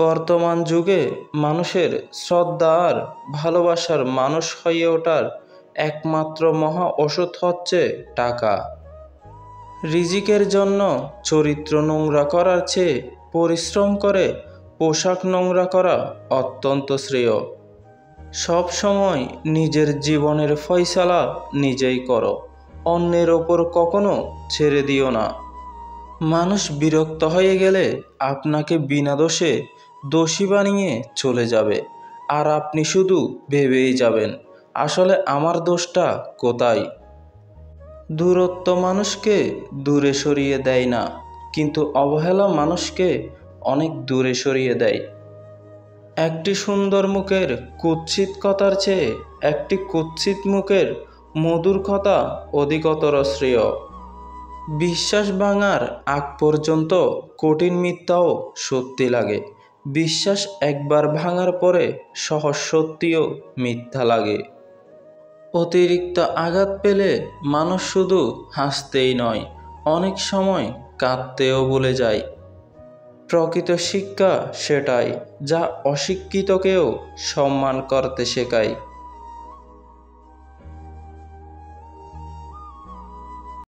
বর্তমান যুগে মানুষের শ্রদ্ধা আর ভালোবাসার মানুষ হয়ে ওঠার একমাত্র মহা ওষুধ হচ্ছে টাকা। রিজিকের জন্য চরিত্র নোংরা করার চেয়ে পরিশ্রম করে পোশাক নোংরা করা অত্যন্ত শ্রেয়। সব সময় নিজের জীবনের ফয়সালা নিজেই করো, অন্যের ওপর কখনো ছেড়ে দিও না। মানুষ বিরক্ত হয়ে গেলে আপনাকে বিনা দোষে দোষী বানিয়ে চলে যাবে, আর আপনি শুধু ভেবেই যাবেন আসলে আমার দোষটা কোথায়। দূরত্ব মানুষকে দূরে সরিয়ে দেয় না, কিন্তু অবহেলা মানুষকে অনেক দূরে সরিয়ে দেয়। একটি সুন্দর মুখের কুৎসিত কথার চেয়ে একটি কুৎসিত মুখের মধুর কথা অধিকতর শ্রেয়। বিশ্বাস ভাঙার আগ পর্যন্ত কঠিন মিথ্যাও সত্যি লাগে, বিশ্বাস একবার ভাঙার পরে সহজ সত্যিও মিথ্যা লাগে। অতিরিক্ত আঘাত পেলে মানুষ শুধু হাসতেই নয়, অনেক সময় কাঁদতেও ভুলে যায়। প্রকৃত শিক্ষা সেটাই যা অশিক্ষিতকেও সম্মান করতে শেখায়।